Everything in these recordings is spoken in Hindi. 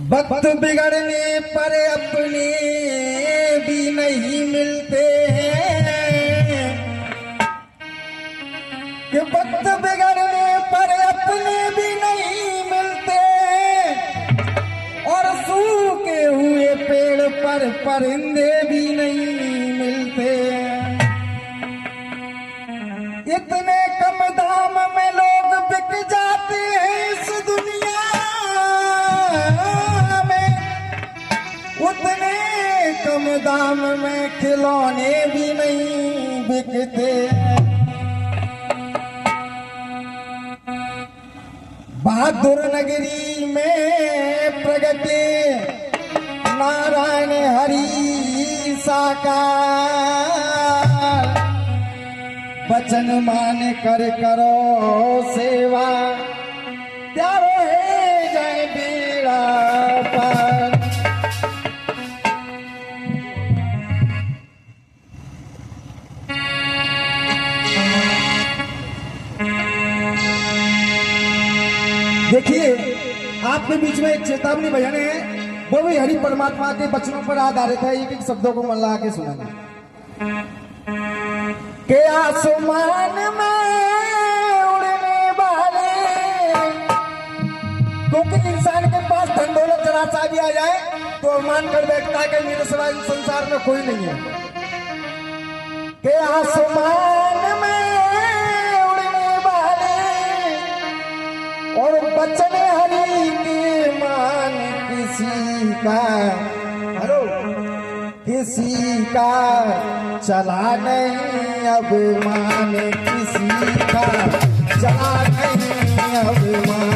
वक्त बिगड़ने पर अपने भी नहीं मिलते हैं कि वक्त बिगड़ने पर अपने भी नहीं मिलते और सूखे हुए पेड़ पर परिंदे भी नहीं मिलते। इतने कम दाम में लोग बिक जाते हैं इस दुनिया में, उतने कम दाम में खिलौने भी नहीं बिकते। बहादुर नगरी में प्रगटे नारायण हरि साकार, वचन मान कर करो सेवा, त्यारो है जय बेड़ा पार। देखिए, आपके बीच में एक चेतावनी भजन है, वो भी हरि परमात्मा के वचनों पर आधारित है। एक एक शब्दों को मन लगा के सुनाना। के आसमान में उड़ने वाले, क्योंकि इंसान के पास धन दौलत जरा सा भी आ जाए तो मान कर बैठता है कि मेरे सिवा इस संसार में कोई नहीं है। के आसमान में उड़ने वाले और बचन हरि के मान किसी का, हेलो, किसी का चला नहीं अभिमान, किसी का चला नहीं अभिमान।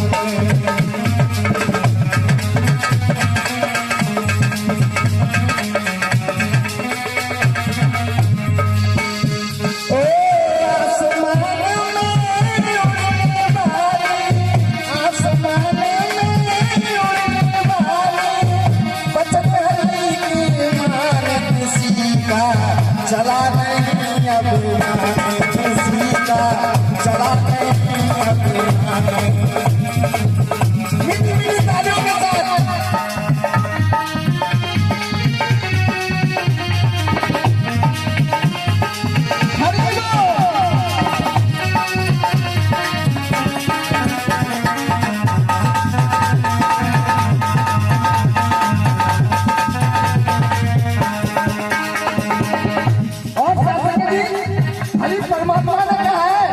चला नहीं अभिमान, किसी का चला नहीं अभिमान। मीठी मीठी तालियों के साथ परमात्मा ने कहा है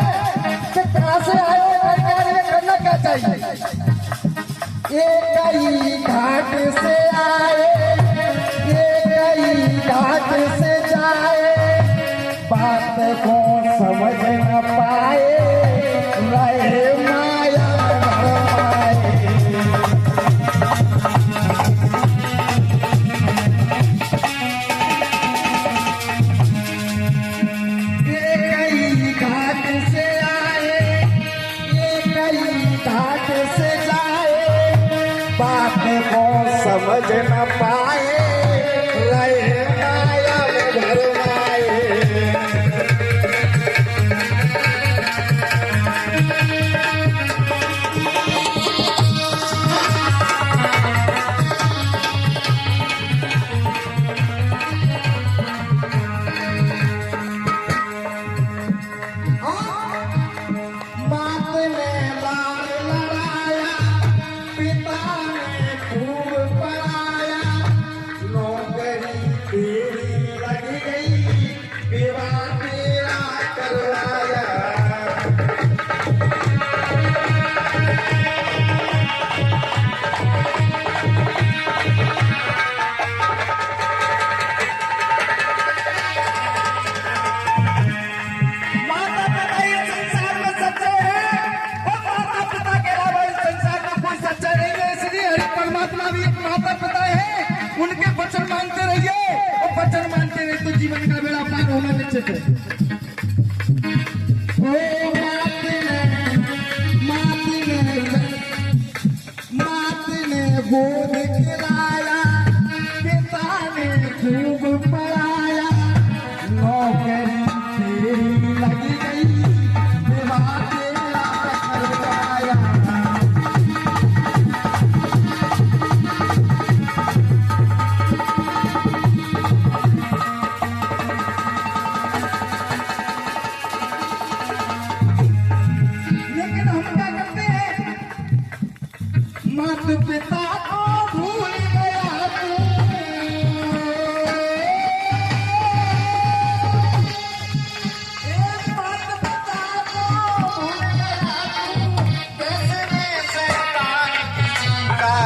कि कहां से आए और कार्य करना क्या चाहिए। एक कई घाट से आए, एक कई घाट से जाए, बात को समझ न पाए, रहे माया भरमाए। बात को समझ न पाए, रहे माया में भरमाए। बात में लाल लड़ाया, पिता खूब पढ़ाया, नौकरी तेरी लग गई, विवाह तेरा करवाया। माता पिता ये संसार में सच्चे हैं और माता पिता के अलावा इस संसार में कोई सच्चा नहीं है। इसलिए हरि परमात्मा भी एक माता पिता है, उनके वचन मानते रहिए और वचन मानते रहिए तो जीवन का बेड़ा पार होना निश्चित है। मात ने बोध खिलाया, पिता ने खूब पढ़ाया, नौकरी तेरी लगी गई, विवाह तेरा करवाया। पिता को भूल गया तू, एक मात पिता को भूल गया तू, कैसे में शैतान किसी का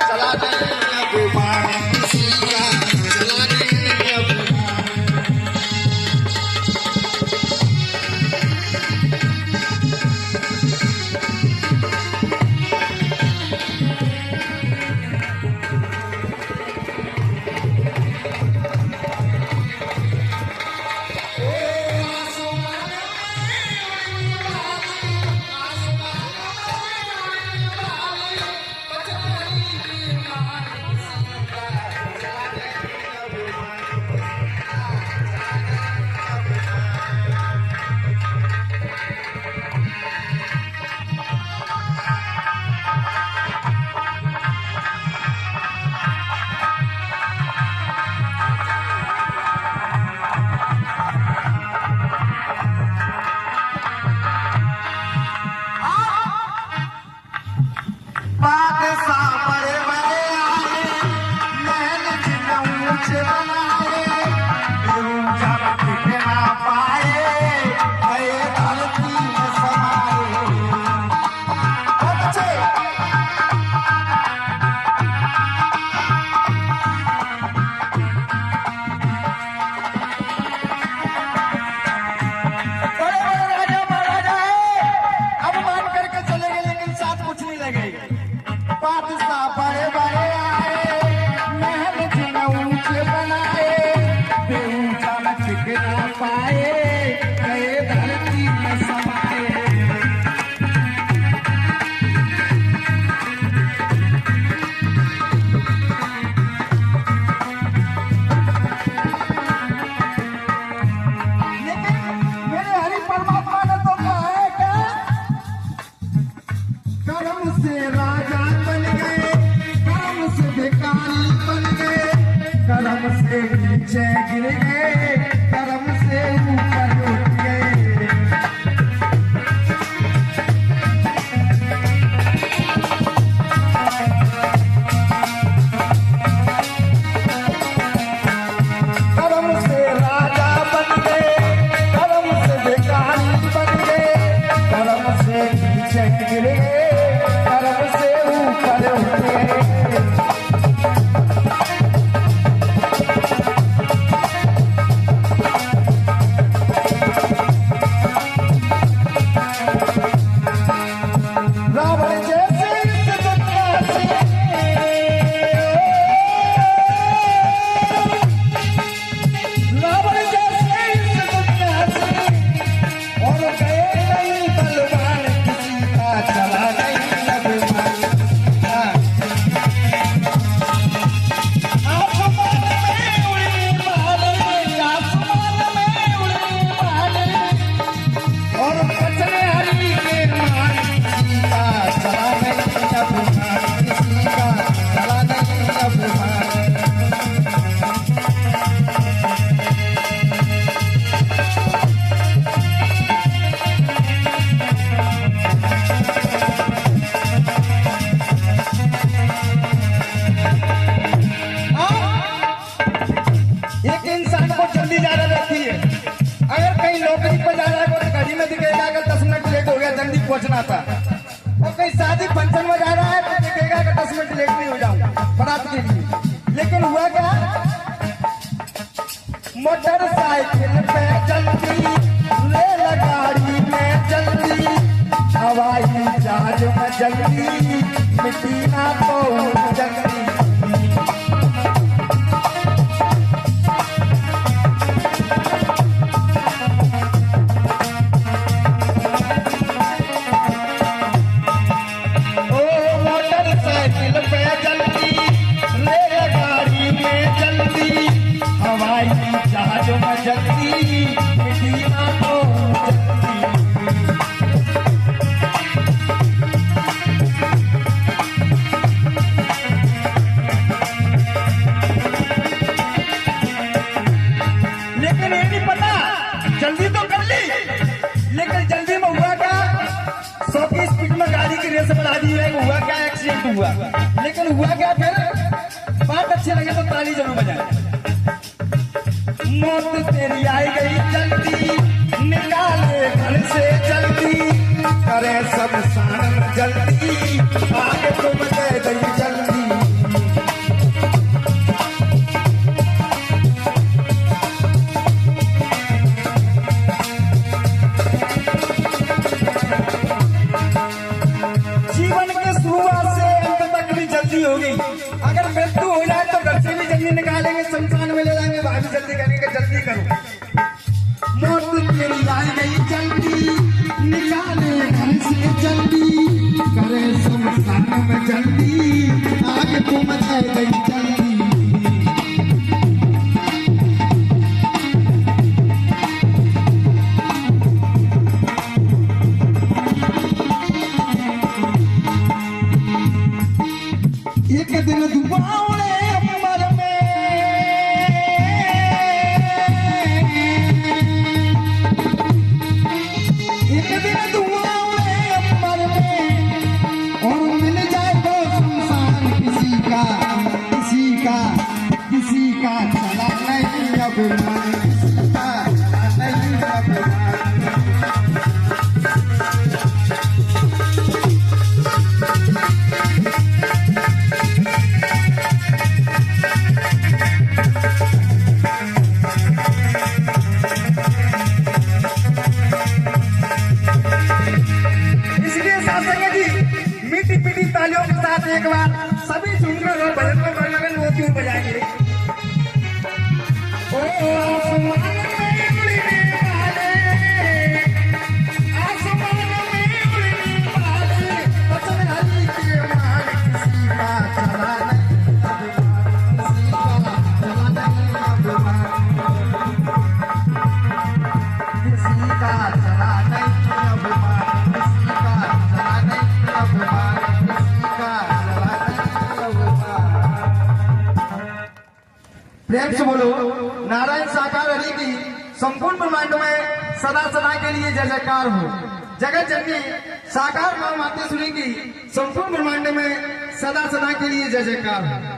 चला नहीं अभिमान, किसी का चला नहीं अभिमान। बादशाह बड़े बड़े आए, महल जिन ऊंचे बनाए, ऊंचा टिक ना पाए, गए धरती में समाए। बहुत अच्छे। बड़े बड़े राजा महाराजा है, अब मान करके चले गए लेकिन साथ कुछ नहीं लगे। बादशाह बड़े बड़े आए, महल जिन ऊंचे बनाए, वे ऊंचा न टिक ना पाए, गए धरती में समाए। लेकिन मेरे हरि परमात्मा ने तो कहा है क्या, कर्म से राजा बन गए, कर्म से भिखारी बन गए, कर्म से नीचे गिर गए, कर्म से ऊपर उठ गए। कर्म से राजा बन गए, कर्म से भिखारी बन गए, कर्म से नीचे गिर गए, कर्म से ऊपर उठ गए। रावण जैसे इस दुनिया से, रावण जैसे इस दुनिया से, और गए नहीं बलवान, किसी का चला नहीं अभिमान। हाँ। आसमान में उड़े बादल, आसमान में उड़े बादल, और बचने हरि के मान, किसी का चला नहीं अभिमान, किसी का चला नहीं अभिमान। एक इंसान को जल्दी ज्यादा रहती है, अगर कहीं नौकरी पर जा रहा है तो घड़ी में दिखेगा अगर 10 मिनट लेट हो गया, जल्दी पहुंचना था। और कहीं शादी फंक्शन में जा रहा है तो दिखेगा कि 10 मिनट लेट नहीं हो जाऊंगा बारात के लिए। लेकिन हुआ क्या, मोटरसाइकिल पे जल्दी, रेलगाड़ी में जल्दी, हवाई जहाज में जल्दी, मिट्टी ना तो जल्दी। ओ मोटरसाइकिल पे जल्दी, रेलगाड़ी में जल्दी, हवाई जहाज में जल्दी, मिट्टी ना तो जल्दी। में गाड़ी की रेस बढ़ा दी है, हुआ क्या एक्सीडेंट हुआ, लेकिन हुआ क्या फिर बात अच्छी लगे तो ताली जरूर बजाए। मौत तेरी आई गई जल्दी, निकाले घर से जल्दी, करे सब शान जल्दी, आगे तुम दे गई जल्दी। जीवन के शुरुआत से अंत तक भी जल्दी होगी। अगर मृत्यु हो जाए तो घर से भी जल्दी निकालेंगे, शमशान में ले जाएंगे, वहां भी जल्दी करेंगे, जल्दी करो। मौत तेरी आई गई जल्दी, निकाले घर से जल्दी, करे शमशान में जल्दी, आगे तुम दे गई जल्दी। एक दिन दुआओने अमर में, एक दिन दुआओने अमर में, और मिल जाए तो शमशान किसी का, किसी का, किसी का चला नहीं अब मन, किसी का चला नहीं अब मन। मीठी पीठी तालियों के साथ एक बार सभी सुनकर और भजन में बड़े वो क्यों बजाएंगे। ओ आसमान में उड़ने वाले, आसमान में उड़ने वाले, वचन हरि के मार्ग किसी का चला नहीं अभिमान, किसी का चला नहीं अभिमान, किसी का चला नहीं अभिमान, किसी का चला नहीं अभिमान। प्रेम से बोलो नारायण साकार हरि की संपूर्ण ब्रह्मांड में सदा सदा के लिए जय जयकार हो। जगत जननी साकार मां मातेश्वरी की संपूर्ण ब्रह्मांड में सदा सदा के लिए जय जयकार हो।